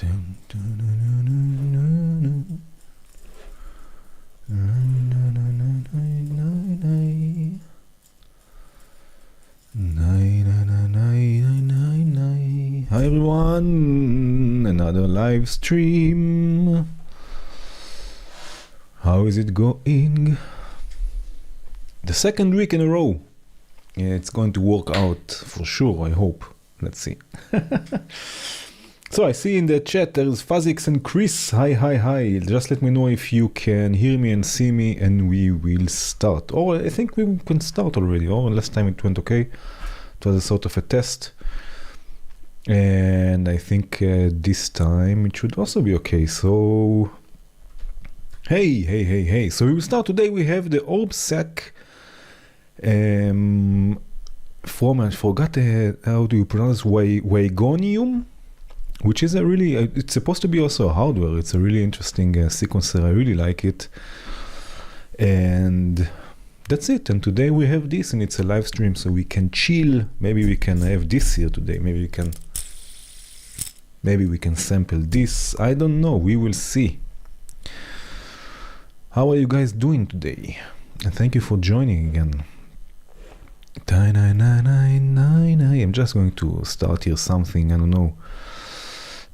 Hi everyone, another live stream. How is it going? The second week in a row. Yeah, it's going to work out for sure, I hope. Let's see. So I see in the chat there's Fazix and Chris. Hi. Just let me know if you can hear me and see me and we will start. Or I think we can start already. Or last time it went okay. It was a sort of a test. And I think this time it should also be okay. So, hey. So we will start today. We have the ORBsq from, I forgot how do you pronounce Waygonium, which is a really, it's supposed to be also hardware. It's a really interesting sequencer. I really like it. And that's it. And today we have this, and it's a live stream, so we can chill. Maybe we can have this here today. Maybe we can sample this. I don't know. We will see. How are you guys doing today? And thank you for joining again. I'm just going to start here something. I don't know.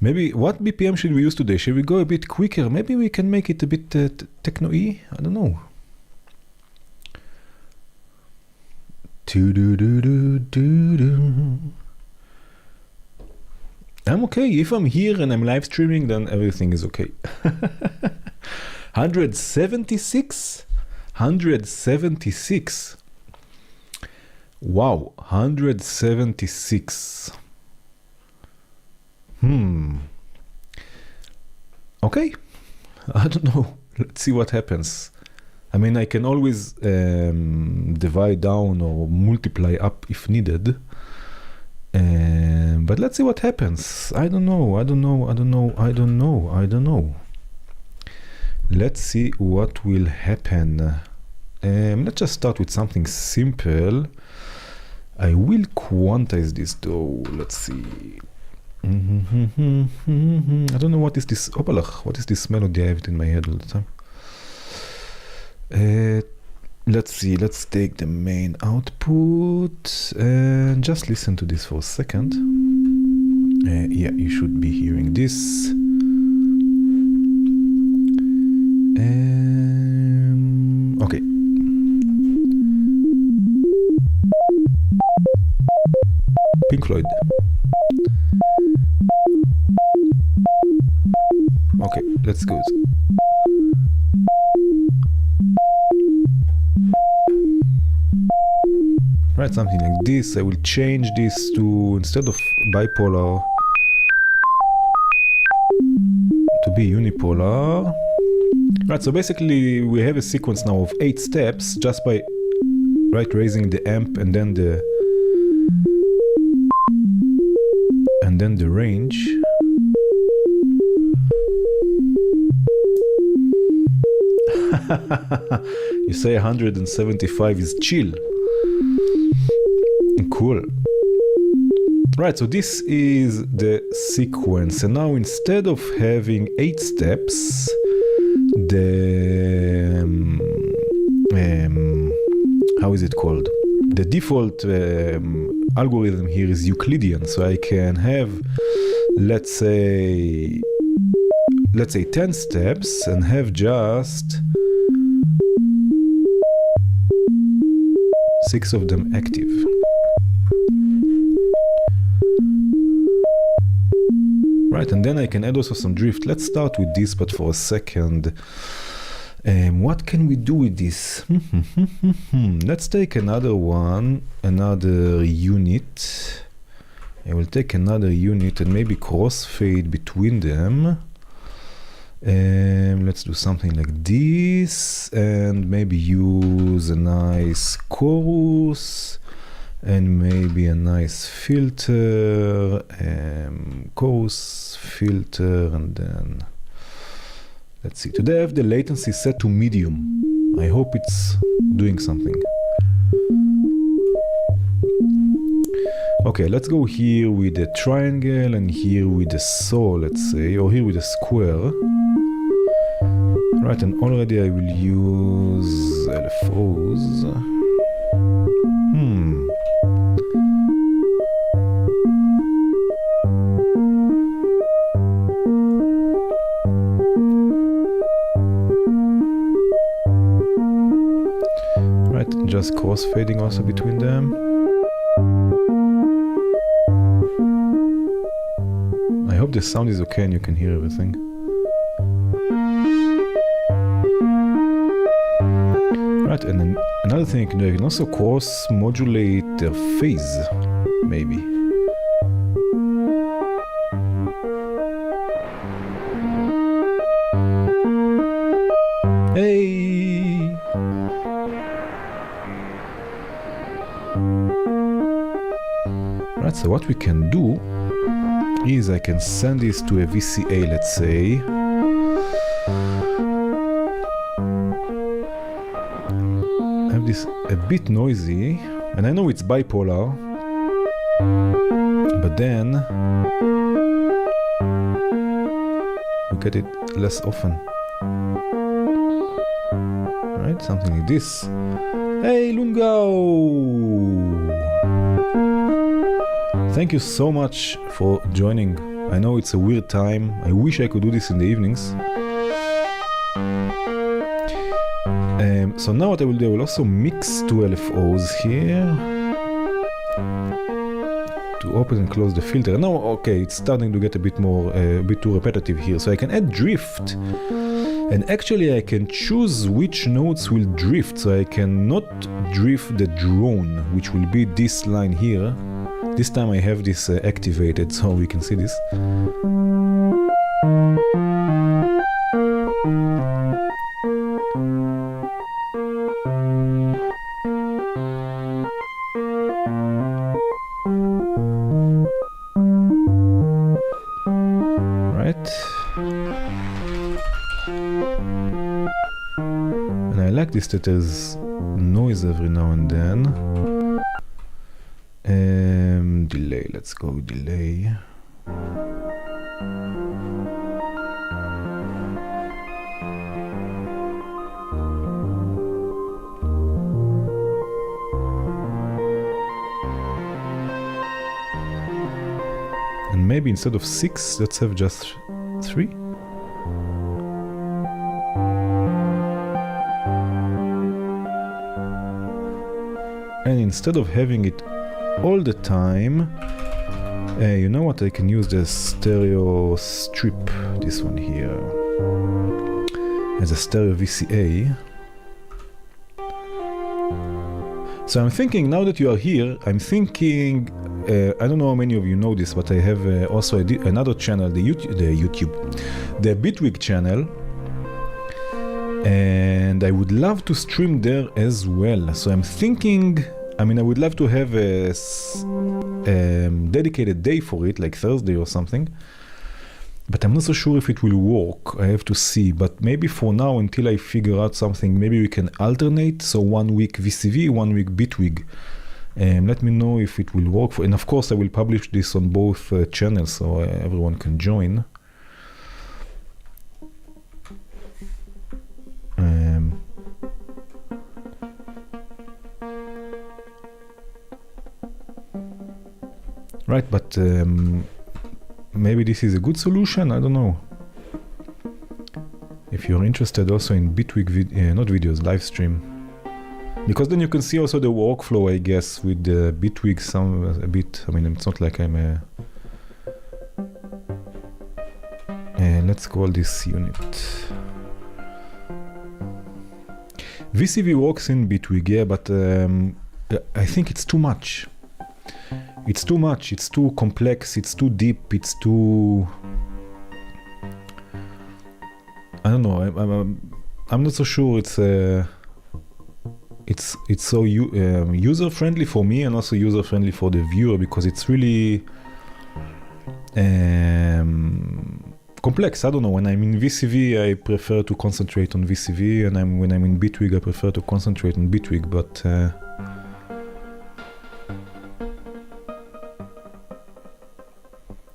Maybe what BPM should we use today? Should we go a bit quicker? Maybe we can make it a bit techno-y. I don't know. I'm okay. If I'm here and I'm live streaming, then everything is okay. 176? 176. Wow, 176. Okay. I don't know. Let's see what happens. I mean, I can always divide down or multiply up if needed. But let's see what happens. I don't know. Let's see what will happen. Let's just start with something simple. I will quantize this though. Let's see. I don't know what is this. What is this melody? I have it in my head all the time. Let's see. Let's take the main output and just listen to this for a second. Yeah, you should be hearing this. Okay. Pink Floyd. Okay, let's go. Right, something like this. I will change this to, instead of bipolar, to be unipolar. Right, so basically we have a sequence now of 8 steps just by raising the amp and then the range. You say 175 is chill. Cool. Right, so this is the sequence, and now instead of having 8 steps, the how is it called? The default algorithm here is Euclidean, so I can have, let's say 10 steps and have just 6 of them active. Right, and then I can add also some drift. Let's start with this, but for a second. What can we do with this? Let's take another one, another unit. I will take another unit and maybe crossfade between them. Let's do something like this, and maybe use a nice chorus and maybe a nice filter, chorus, filter, and then let's see. Today I have the latency set to medium. I hope it's doing something. Okay, let's go here with a triangle and here with a saw, let's say, or here with a square. Right, and already I will use LFOs. Right, just crossfading also between them. I hope the sound is okay and you can hear everything. Right, and then another thing you can do, you can also cross-modulate their phase, maybe. Hey! Right, so what we can do is I can send this to a VCA, let's say. I have this a bit noisy, and I know it's bipolar, but then we get it less often. Right, something like this. Hey, Lungao! Thank you so much for joining. I know it's a weird time. I wish I could do this in the evenings. So now what I will do, I will also mix two LFOs here to open and close the filter. Now, okay, it's starting to get a bit too repetitive here. So I can add drift, and actually I can choose which notes will drift. So I can not drift the drone, which will be this line here. This time I have this activated, so we can see this. Right. And I like this that there's noise every now and then. Delay, let's go with delay. And maybe instead of 6, let's have just 3. And instead of having it all the time, you know what, I can use the stereo strip, this one here, as a stereo VCA. So I'm thinking, now that you are here, I'm thinking, I don't know how many of you know this, but I have also another channel, the Bitwig channel, and I would love to stream there as well. So I'm thinking, I mean, I would love to have a dedicated day for it, like Thursday or something. But I'm not so sure if it will work. I have to see. But maybe for now, until I figure out something, maybe we can alternate. So 1 week VCV, 1 week Bitwig. Let me know if it will work. And of course, I will publish this on both channels so everyone can join. Right, but maybe this is a good solution, I don't know. If you're interested also in Bitwig, not videos, live stream. Because then you can see also the workflow, I guess, with the Bitwig a bit. I mean, it's not like I'm a... let's call this unit. VCV works in Bitwig, yeah, but I think it's too much. It's too much, it's too complex, it's too deep, it's too... I don't know, I'm not so sure it's so user-friendly for me and also user-friendly for the viewer, because it's really complex. I don't know, when I'm in VCV I prefer to concentrate on VCV, and when I'm in Bitwig I prefer to concentrate on Bitwig, but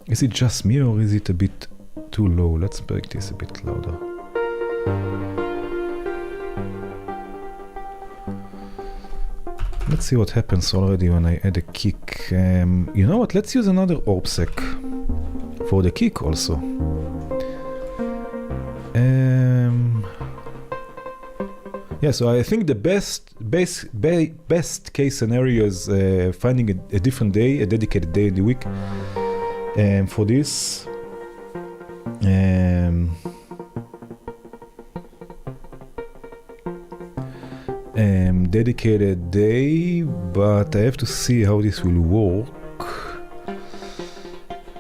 Is it just me or is it a bit too low? Let's make this a bit louder. Let's see what happens already when I add a kick. You know what? Let's use another ORBsq for the kick also. Yeah, so I think the best case scenario is finding a different day, a dedicated day in the week for this. Dedicated day, but I have to see how this will work.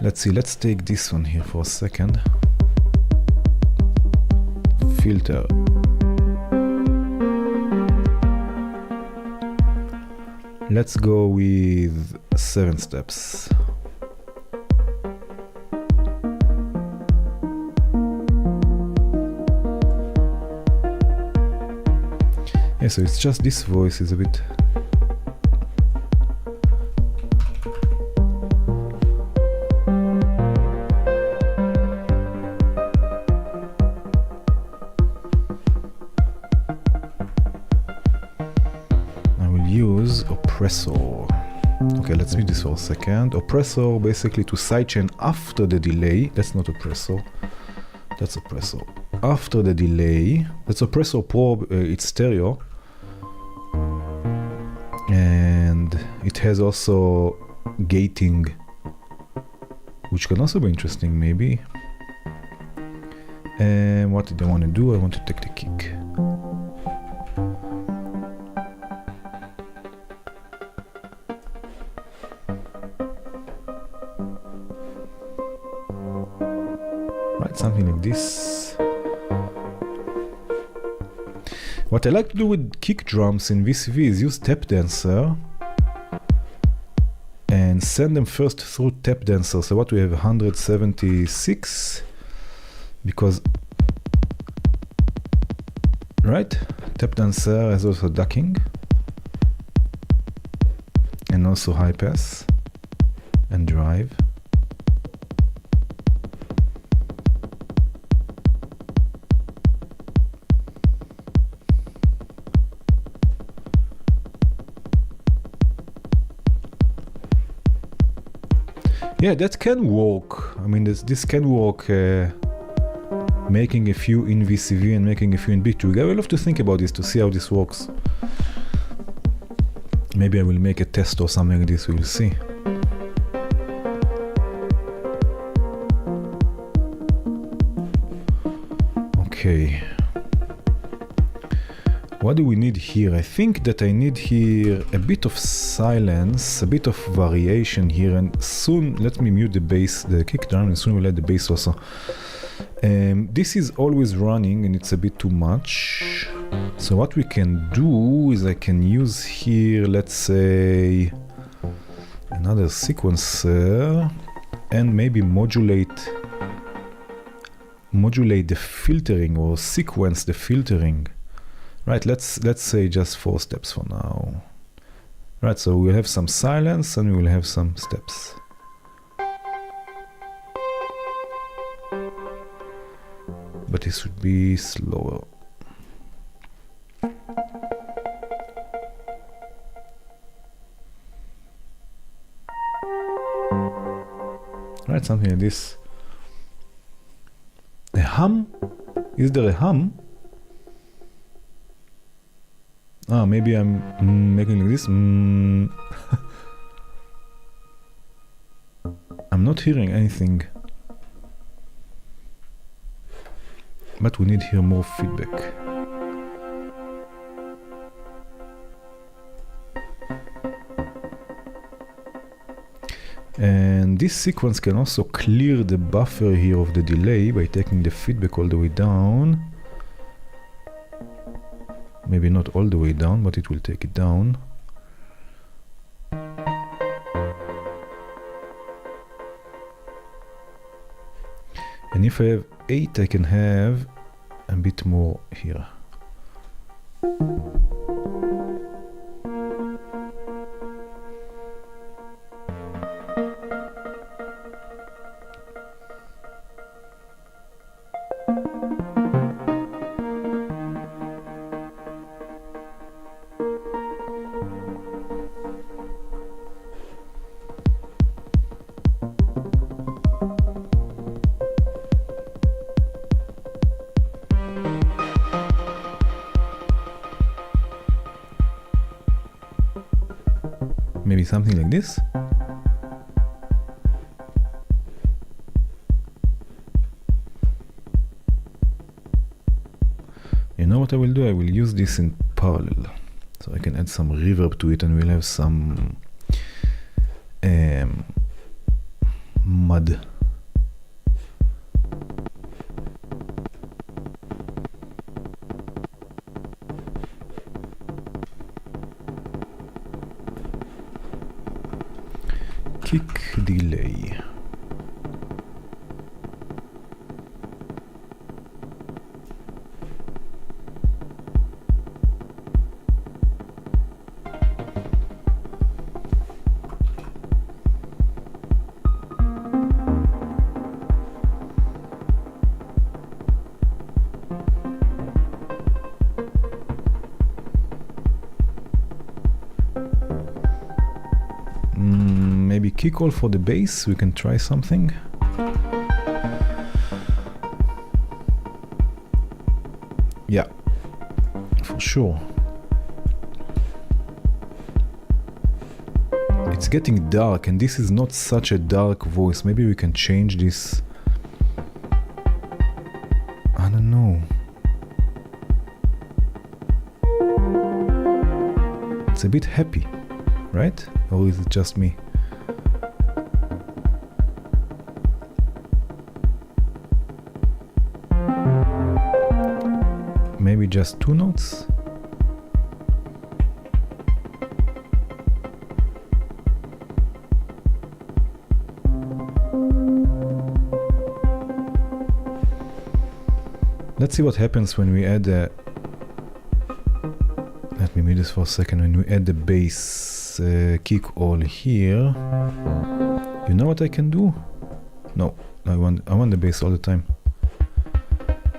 Let's see, let's take this one here for a second. Filter. Let's go with 7 steps. Yeah, so it's just this voice is a bit... I will use oppressor. Okay, let's read this for a second. Oppressor basically to sidechain after the delay. That's not oppressor. That's oppressor. After the delay. That's oppressor probe. It's stereo. And it has also gating, which can also be interesting maybe. And what did I want to do? I want to take the kick. Right, something like this. What I like to do with kick drums in VCV is use tap dancer and send them first through tap dancer. So what we have 176 because right, tap dancer has also ducking and also high pass and drive. Yeah, that can work. I mean, this can work, making a few in VCV and making a few in B2. I will have to think about this to see how this works. Maybe I will make a test or something like this, we will see. Okay. What do we need here? I think that I need here a bit of silence, a bit of variation here, and soon let me mute the bass, the kick drum, and soon we'll add the bass also. This is always running and it's a bit too much. So what we can do is I can use here, let's say, another sequencer and maybe modulate the filtering or sequence the filtering. Right, let's say just 4 steps for now. Right, so we'll have some silence and we will have some steps. But this would be slower. Right, something like this. A hum? Is there a hum? Ah, maybe I'm making like this. I'm not hearing anything. But we need here more feedback. And this sequence can also clear the buffer here of the delay by taking the feedback all the way down. Maybe not all the way down, but it will take it down. And if I have 8, I can have a bit more here. Maybe something like this. You know what I will do? I will use this in parallel, so I can add some reverb to it, and we'll have some mud. Kick delay. Maybe kick all for the bass. We can try something. Yeah, for sure. It's getting dark, and this is not such a dark voice. Maybe we can change this. I don't know. It's a bit happy, right? Or is it just me? Maybe just 2 notes? Let's see what happens when we add a... Let me mute this for a second. When we add the bass kick all here, you know what I can do? No, I want the bass all the time.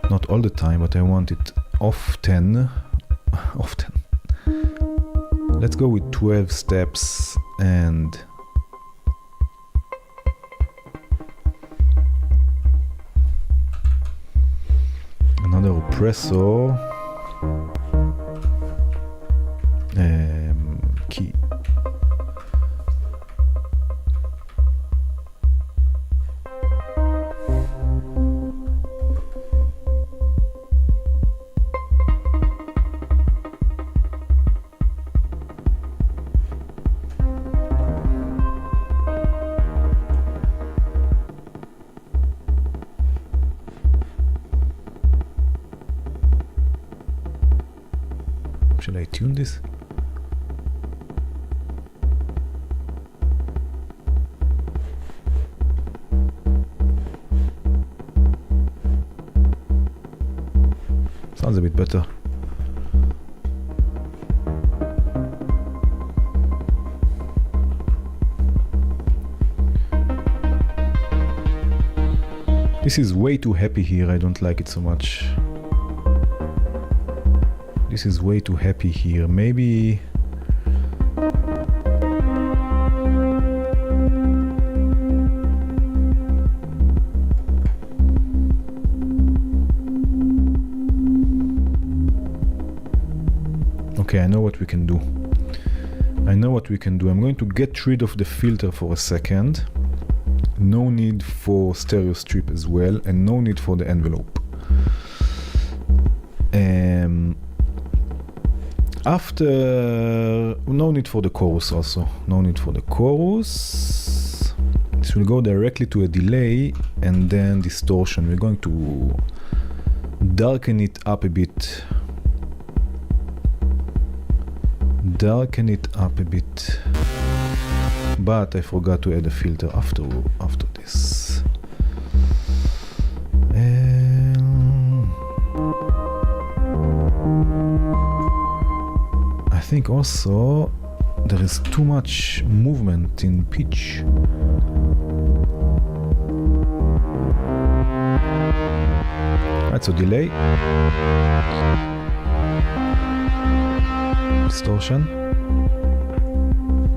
Not all the time, but I want it often. Often. Let's go with 12 steps and another oppressor key. Shall I tune this? Sounds a bit better. This is way too happy here. I don't like it so much. This is way too happy here. Maybe... Okay, I know what we can do. I'm going to get rid of the filter for a second. No need for stereo strip as well, and no need for the envelope. No need for the chorus also. No need for the chorus. This will go directly to a delay and then distortion. We're going to darken it up a bit. But I forgot to add a filter after this. I think also there is too much movement in pitch. Right, so delay, distortion,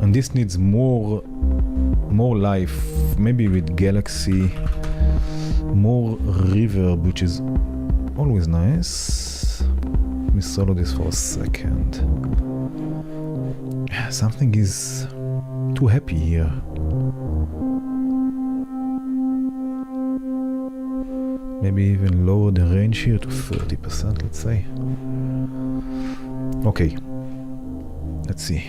and this needs more life, maybe with Galaxy, more reverb, which is always nice. Let me solo this for a second. Something is too happy here. Maybe even lower the range here to 30%, let's say. Okay, let's see.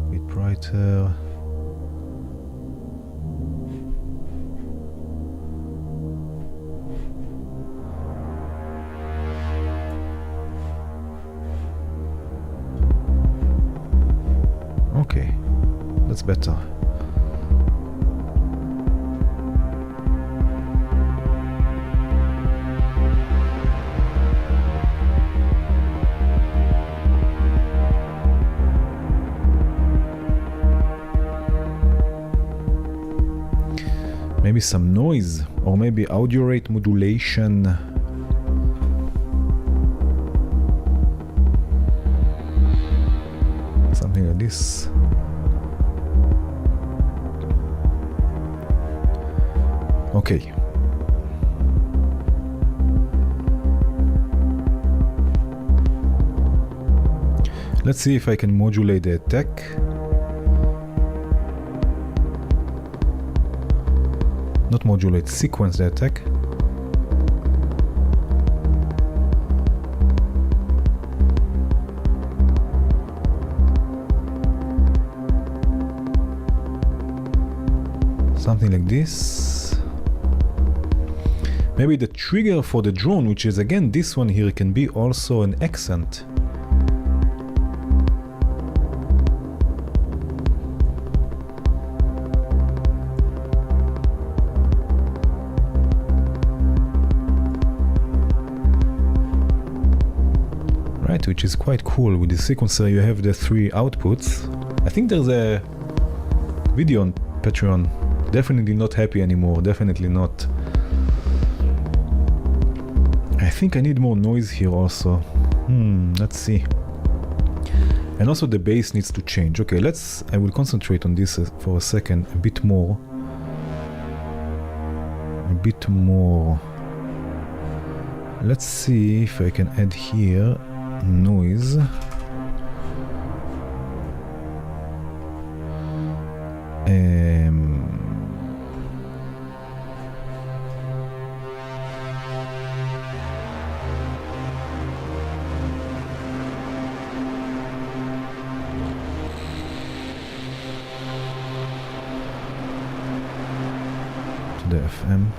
Bit brighter. Okay, that's better. Maybe some noise, or maybe audio rate modulation. Something like this. Okay. Let's see if I can modulate the attack. Not modulate, sequence the attack. Something like this. Maybe the trigger for the drone, which is again this one here, can be also an accent. Right, which is quite cool. With the sequencer you have the three outputs. I think there's a video on Patreon. Definitely not happy anymore, definitely not. I think I need more noise here also. Let's see. And also the bass needs to change. Okay, I will concentrate on this for a second, a bit more. Let's see if I can add here noise. To the FM.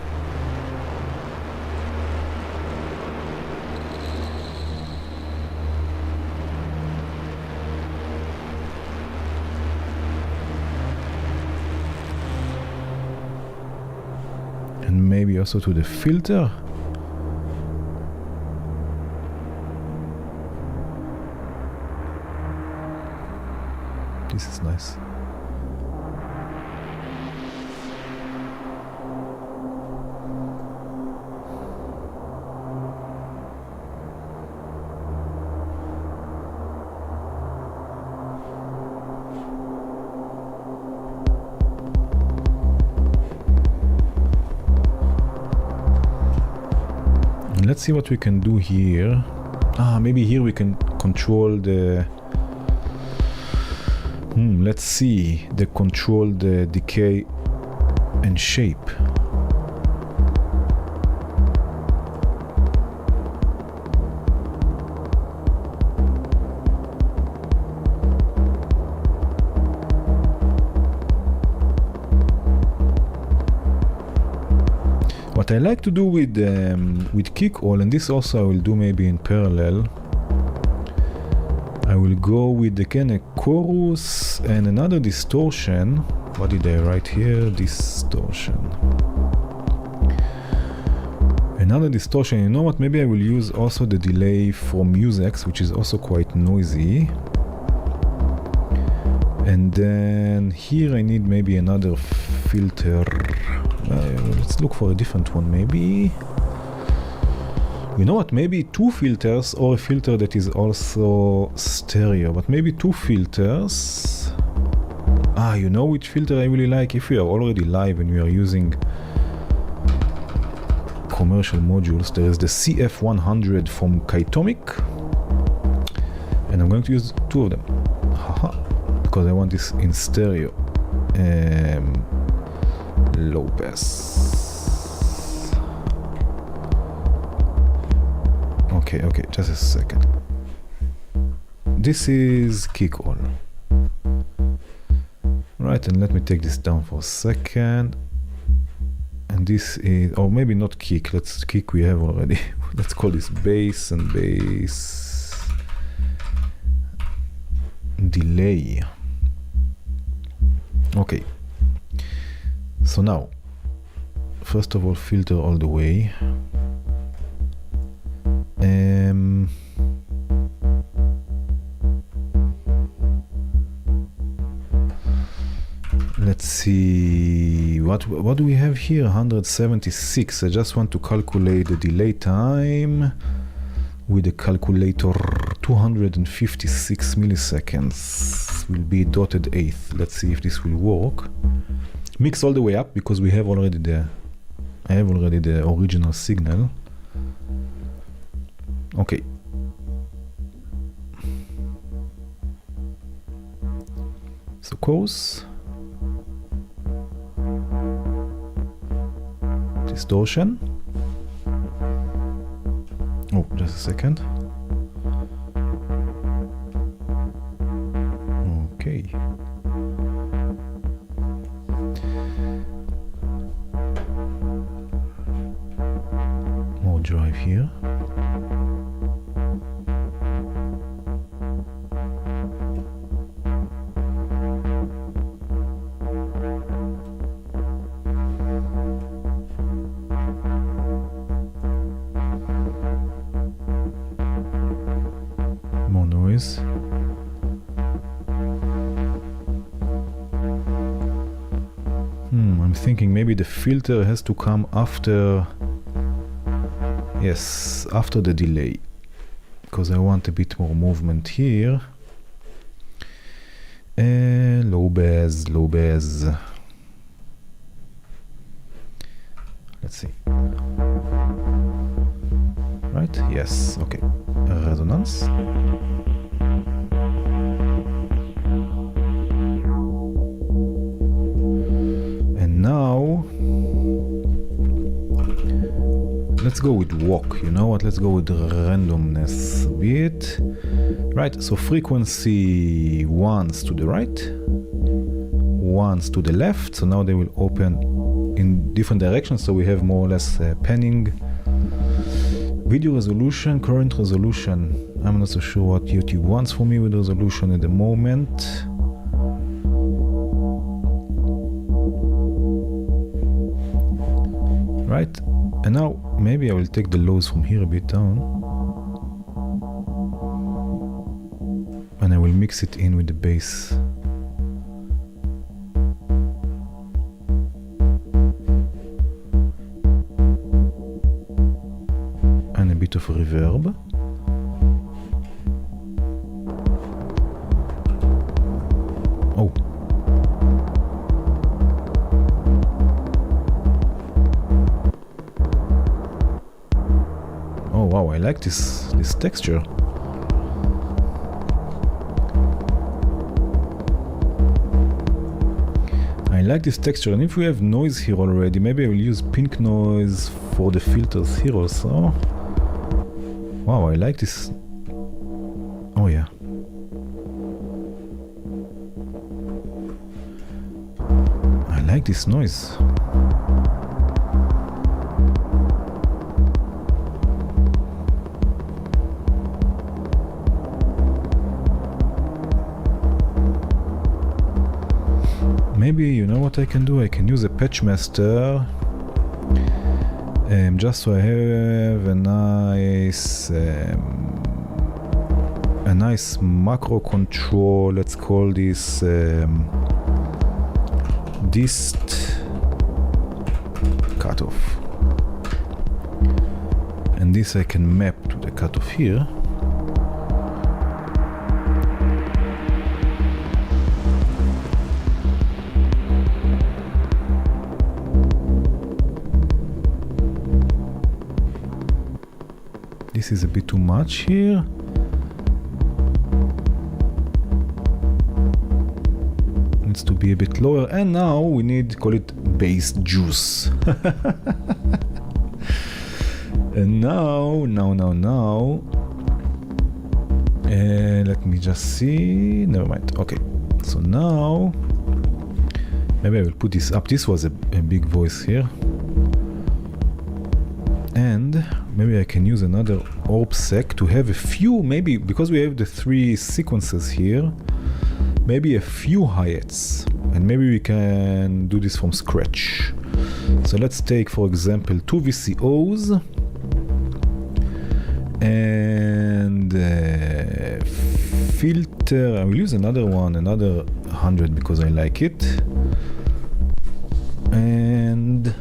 And maybe also to the filter. This is nice. Let's see what we can do here. Maybe here we can control the... let's see. Control the decay and shape. What I like to do with kick all, and this also I will do maybe in parallel, I will go with the kind of chorus and another distortion. What did I write here? Distortion. Another distortion. You know what? Maybe I will use also the delay from Musex, which is also quite noisy. And then here I need maybe another filter. Let's look for a different one, maybe. You know what, maybe two filters or a filter that is also stereo, but maybe two filters. You know which filter I really like? If we are already live and we are using commercial modules, there is the CF100 from Kaitomic, and I'm going to use two of them. because I want this in stereo. Low pass. Okay, just a second. This is kick all. Right, and let me take this down for a second. And this is, or maybe not kick, let's kick we have already. Let's call this bass and bass delay. Okay, so now first of all filter all the way. Let's see what do we have here. 176. I just want to calculate the delay time with the calculator. 256 milliseconds will be dotted eighth. Let's see if this will work. Mix all the way up because we have already the original signal. Okay. So coarse. Distortion. Oh, just a second. Okay. More drive here. More noise. I'm thinking maybe the filter has to come after, yes, after the delay, because I want a bit more movement here. Low bass. Let's see. Right? Yes. Okay. Resonance. Now let's go with walk. You know what? Let's go with randomness a bit. Right, so frequency ones to the right, ones to the left. So now they will open in different directions. So we have more or less panning. Video resolution, current resolution. I'm not so sure what YouTube wants for me with resolution at the moment. Right, and now maybe I will take the lows from here a bit down, and I will mix it in with the bass. And a bit of reverb. Oh. Oh wow, I like this texture. I like this texture, and if we have noise here already, maybe I will use pink noise for the filters here also. Wow, I like this. Oh yeah. I like this noise. Maybe, you know what I can do? I can use a patch master, just so I have a nice macro control. Let's call this dist cutoff, and this I can map to the cutoff here. This is a bit too much here. needs to be a bit lower, and now we need to call it bass juice. And now, let me just see. Never mind. Okay, so now maybe I will put this up. This was a big voice here, and maybe I can use another ORBsq to have a few, maybe because we have the 3 sequences here, maybe a few hi-hats, and maybe we can do this from scratch. So let's take, for example, 2 VCOs and filter. I will use another 100 because I like it, and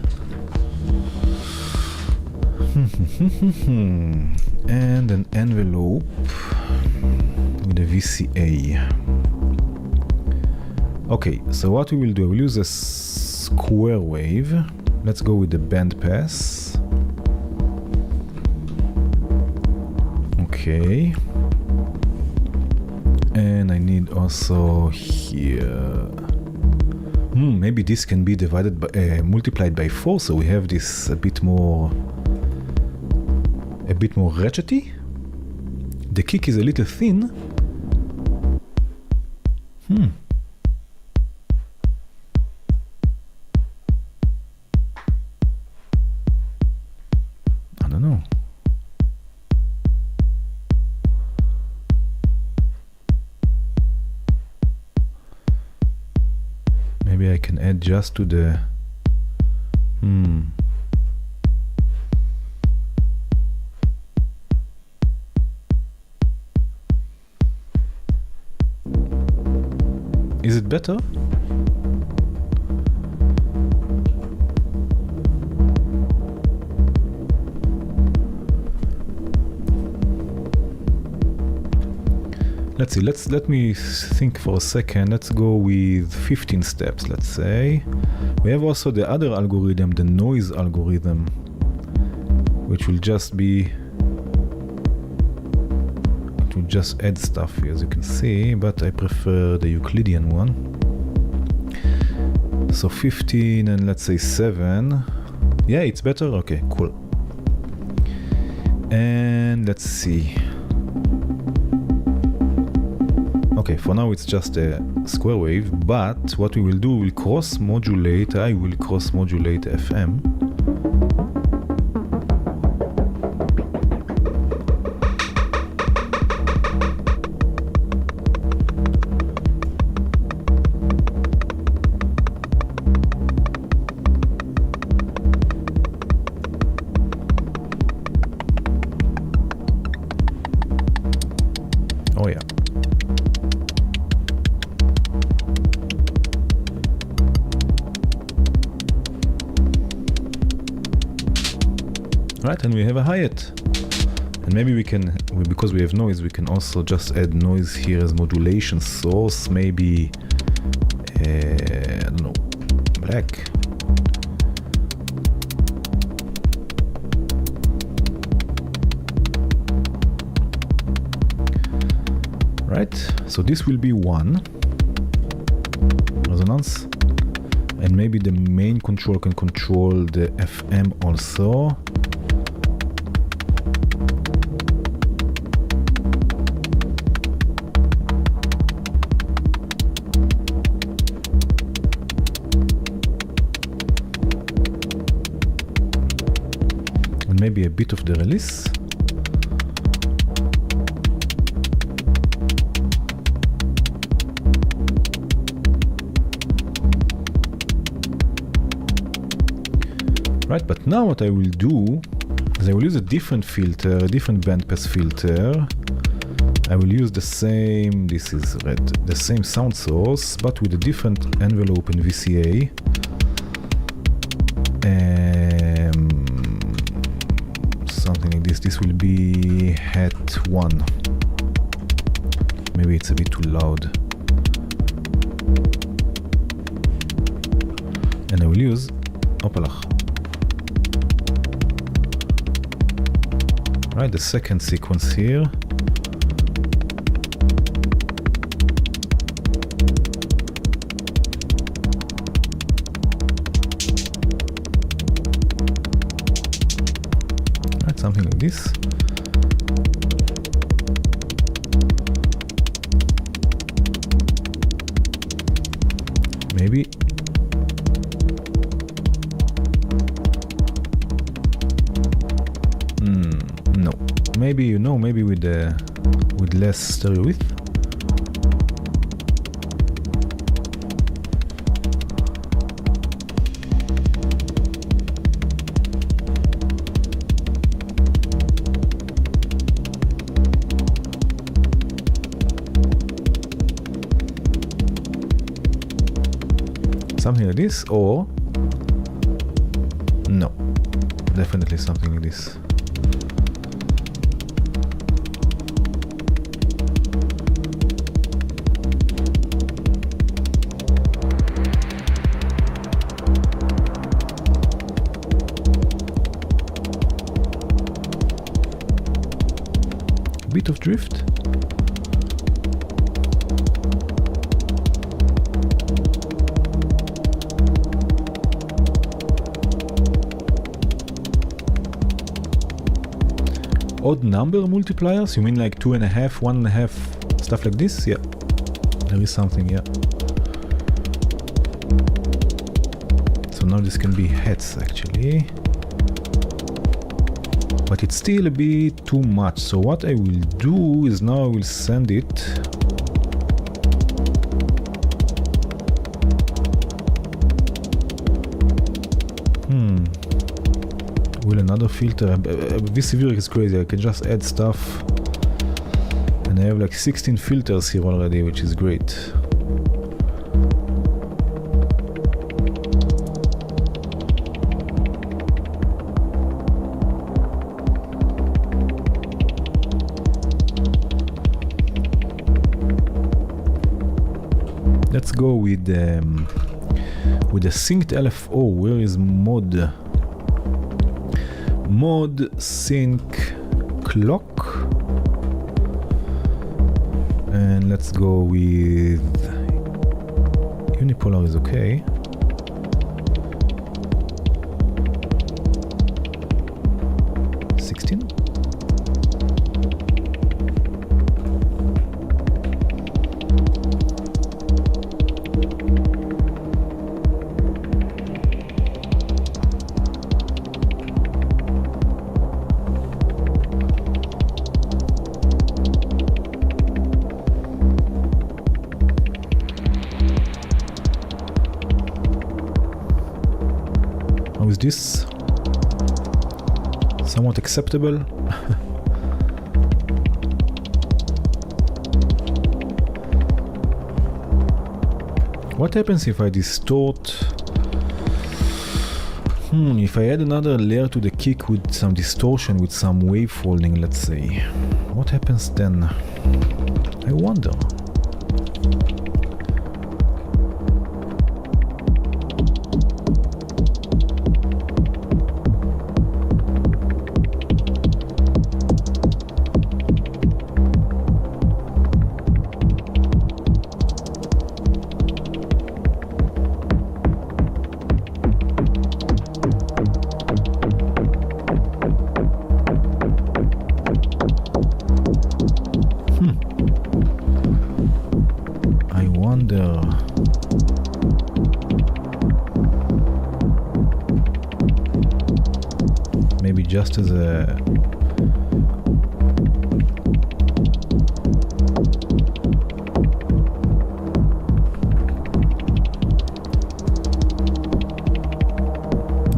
and an envelope with a VCA. Okay, so what we will do, I will use a square wave. Let's go with the band pass. Okay. And I need also here. Maybe this can be divided by multiplied by 4, so we have this a bit more ratchety. The kick is a little thin. I don't know. Maybe I can add just to the Is it better? Let's see, let me think for a second. Let's go with 15 steps, let's say. We have also the other algorithm, the noise algorithm, which will just be, it will just add stuff here, as you can see, but I prefer the Euclidean one. So 15 and let's say 7. Yeah, it's better? Okay, cool. And let's see. Okay, for now it's just a square wave, but what we will do, we'll cross-modulate. I will cross-modulate FM. Oh yeah. Right, and we have a hi-hat. And maybe we can, because we have noise, we can also just add noise here as modulation source. Maybe, I don't know, black. Right, so this will be 1 resonance. And maybe the main control can control the FM also. Maybe a bit of the release. Right, but now what I will do is I will use a different filter, a different bandpass filter. I will use the same, this is red, the same sound source, but with a different envelope in VCA. Something like this. This will be hat 1. Maybe it's a bit too loud. And I will use Opalach. Right, the second sequence here. something like this. Maybe. No. Maybe, maybe with less stereo width. Something like this, or no, definitely something like this. Bit of drift. Odd number multipliers? You mean like 2.5, 1.5, stuff like this? Yeah, there is something, yeah. So now this can be heads actually, but it's still a bit too much. So what I will do is now I will send it with another filter. VCV is crazy. I can just add stuff, and I have like 16 filters here already, which is great. Let's go with the synced LFO. Where is mod sync clock? And let's go with unipolar is okay. Is this somewhat acceptable? What happens if I distort? If I add another layer to the kick with some distortion, with some wave folding, let's say, what happens then? I wonder. Maybe just as a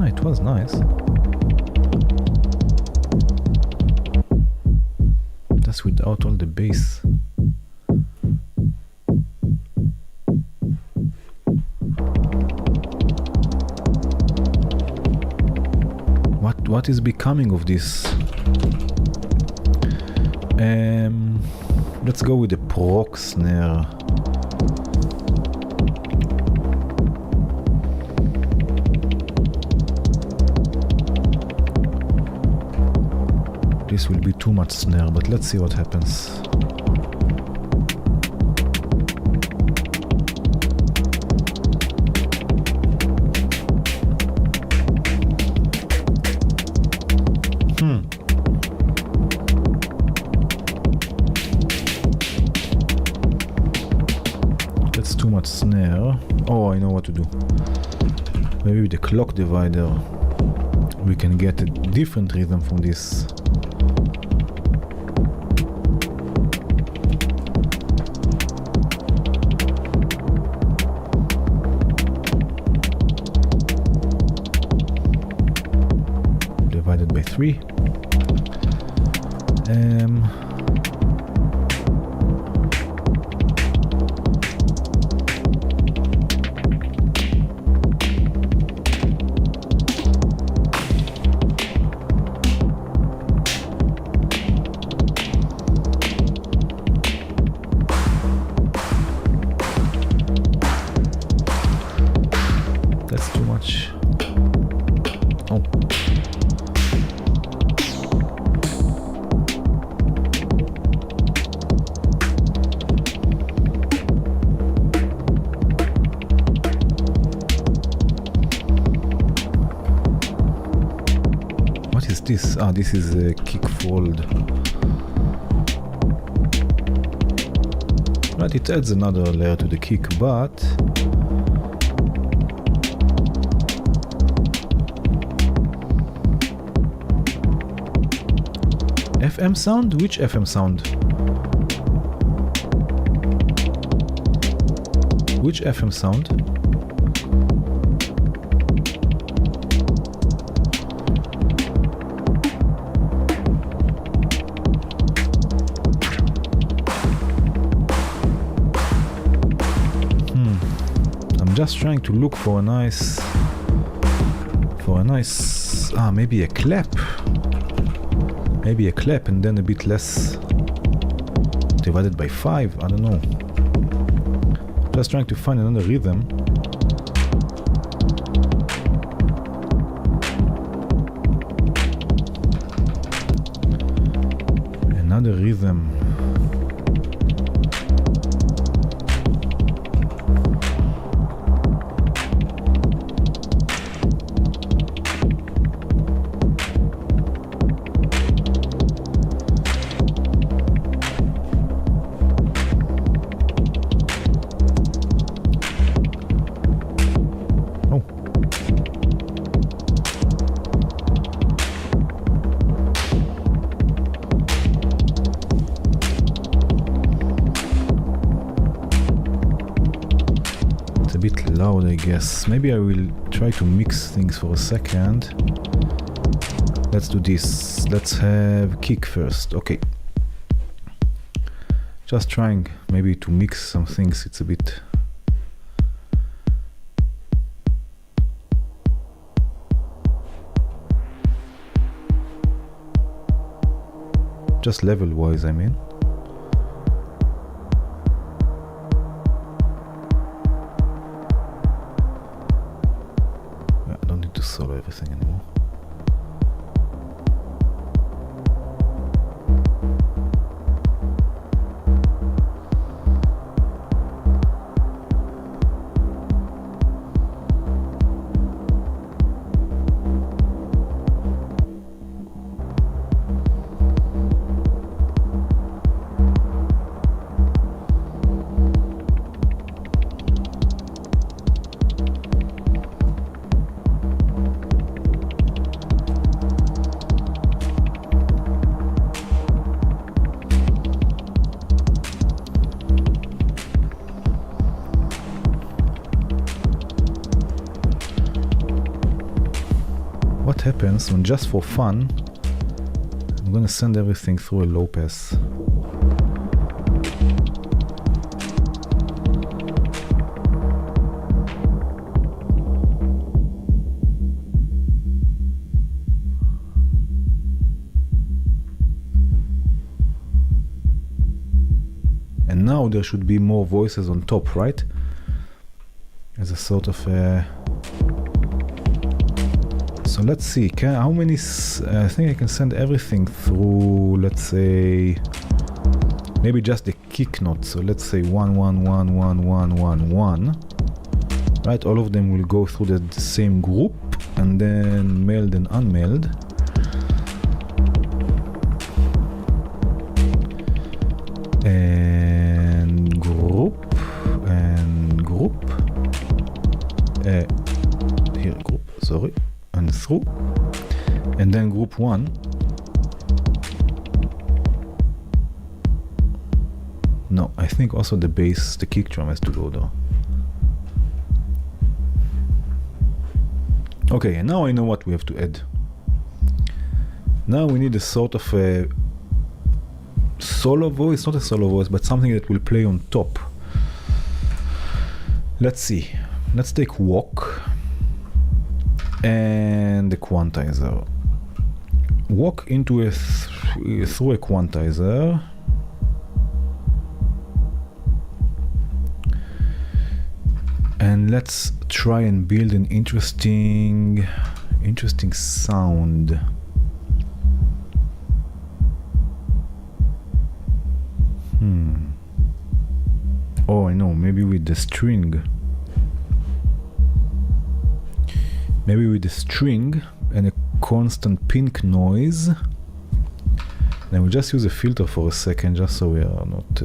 it was nice. That's without all the bass. What is becoming of this? Let's go with the proc snare. This will be too much snare, but let's see what happens. know what to do. Maybe with the clock divider we can get a different rhythm from this. Divided by 3. That's too much. Oh. This? This is a kick fold. Right, it adds another layer to the kick, but FM sound? Which FM sound? Which FM sound? Just trying to look for a nice maybe a clap and then a bit less, divided by 5. I don't know, just trying to find another rhythm. Loud, I guess. Maybe I will try to mix things for a second. Let's do this. Let's have kick first. Okay. Just trying maybe to mix some things. It's a bit just level wise, I mean. Solo everything anymore. What happens when, just for fun, I'm gonna send everything through a low pass. And now there should be more voices on top, right? As a sort of a... So let's see, how many, I think I can send everything through, let's say, maybe just the kick note. So let's say 1, 1, 1, 1, 1, 1, 1. Right, all of them will go through the same group, and then mailed and unmailed. And group, and group. and then group 1. No, I think also the bass, the kick drum has to go there. Okay, and now I know what we have to add. Now we need a sort of a solo voice, not a solo voice, but something that will play on top. Let's see. Let's take walk and the quantizer. Walk into through a quantizer. And let's try and build an interesting sound. Oh, I know, maybe with the string. Maybe with the string and a constant pink noise. Then we'll just use a filter for a second, just so we are not...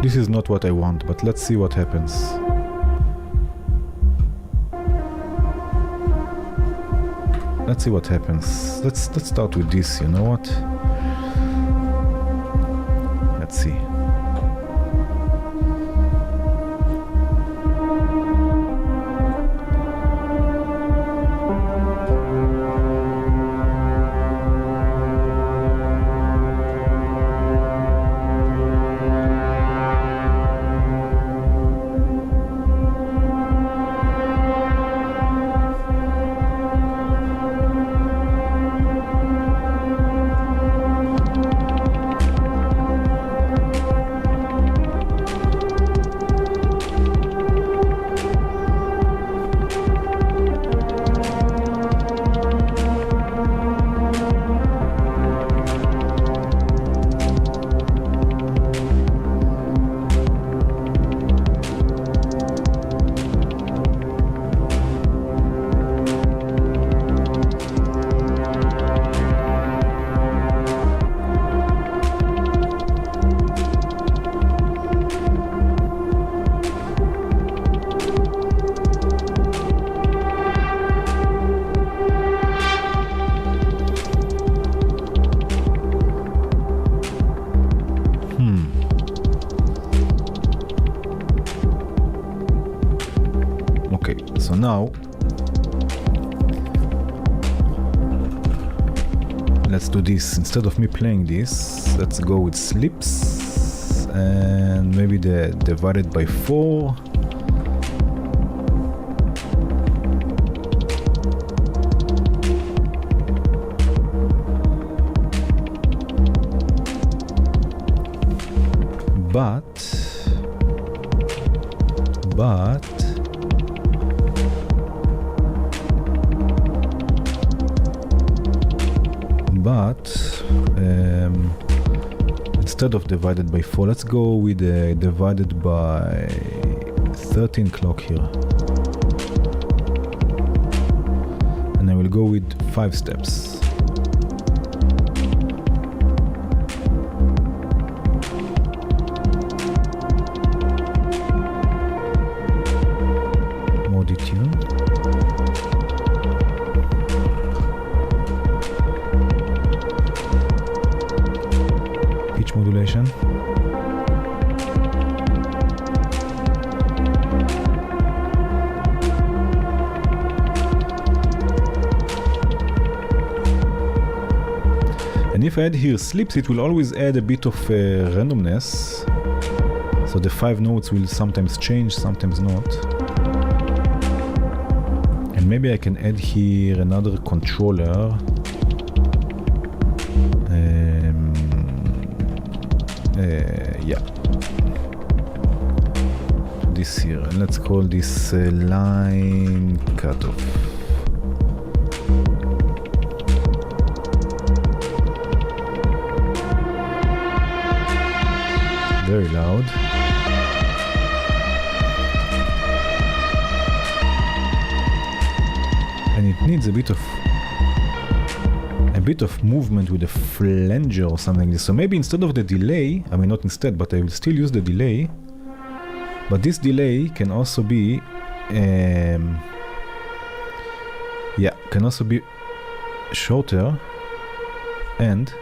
This is not what I want, but let's see what happens. Let's see what happens. Let's start with this, you know what? Let's see. So now let's do this. Instead of me playing this, let's go with slips and maybe the divided by 4. But instead of divided by 4, let's go with divided by 13 clock here. And I will go with 5 steps. More detune. Pitch modulation. And if I add here slips, it will always add a bit of randomness. So the 5 notes will sometimes change, sometimes not. And maybe I can add here another controller. Yeah. This here, and let's call this line cutoff. Very loud. And it needs a bit of movement with a flanger or something like this. So maybe instead of the delay, I mean not instead, but I will still use the delay. But this delay can also be, yeah, can also be shorter and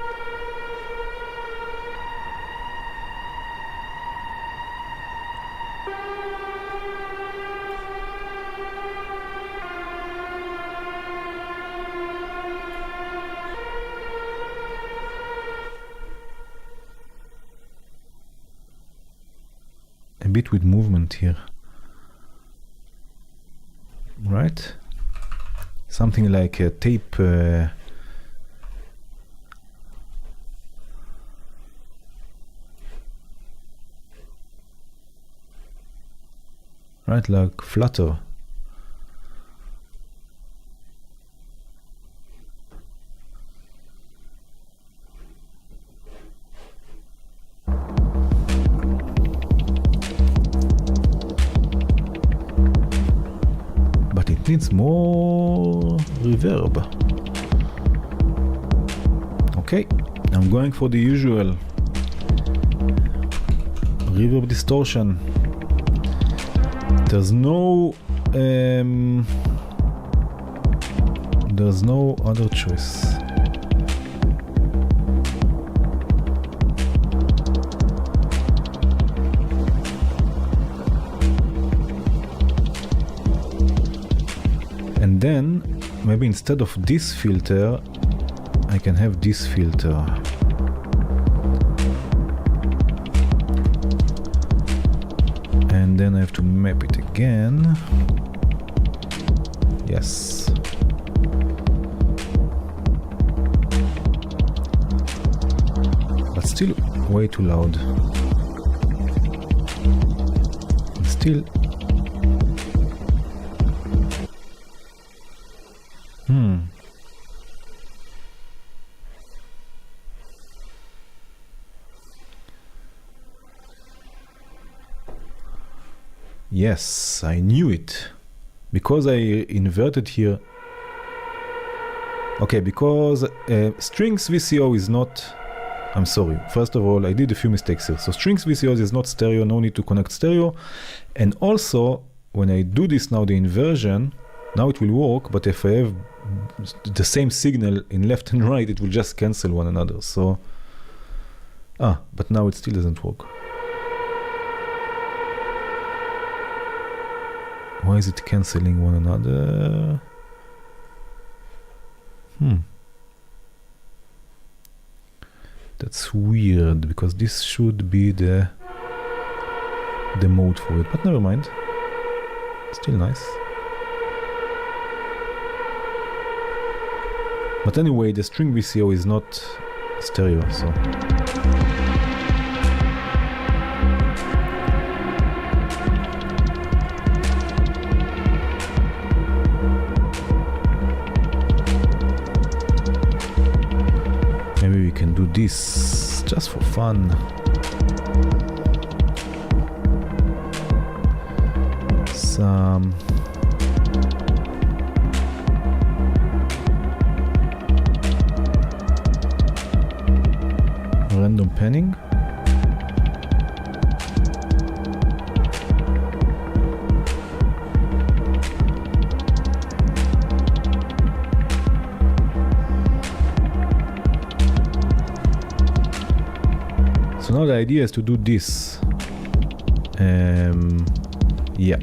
a bit with movement here, right? Something like a tape, right, like flutter. Needs more reverb. Okay, I'm going for the usual reverb distortion. There's no other choice. And then maybe instead of this filter I can have this filter. And then I have to map it again. Yes. But still way too loud. Still. Yes, I knew it. Because I inverted here. Okay, because strings VCO is not... I'm sorry. First of all, I did a few mistakes here. So strings VCO is not stereo, no need to connect stereo. And also, when I do this now, the inversion, now it will work, but if I have the same signal in left and right, it will just cancel one another. So, but now it still doesn't work. Why is it canceling one another? That's weird, because this should be the mode for it, but never mind. Still nice. But anyway, the string VCO is not stereo, so... Maybe we can do this just for fun. Some random panning. So now the idea is to do this. Yeah.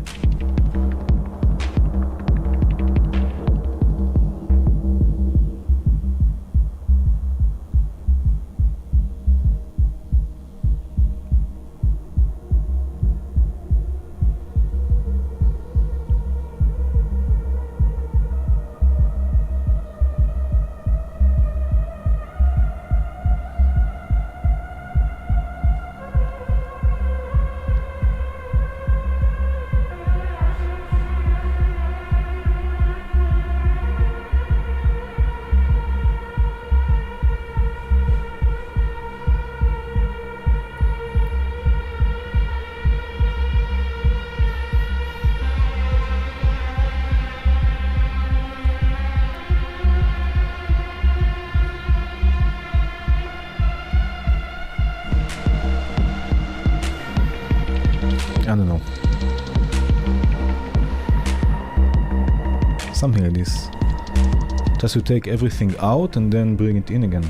this. Just to take everything out and then bring it in again.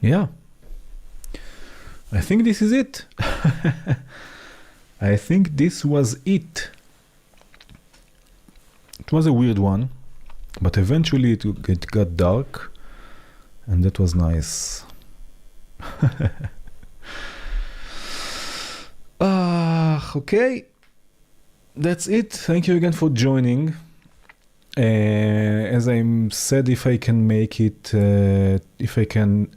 Yeah, I think this is it. I think this was it. It was a weird one, but eventually it got dark, and that was nice. Okay, that's it. Thank you again for joining. As I said, if I can make it, if I can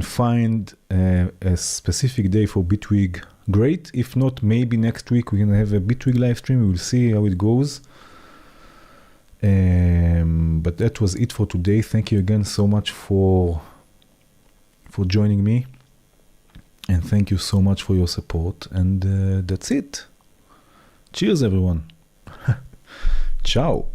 find a specific day for Bitwig, great. If not, maybe next week we can have a Bitwig live stream. We will see how it goes. But that was it for today. Thank you again so much for joining me, and thank you so much for your support. And that's it. Cheers, everyone. Ciao.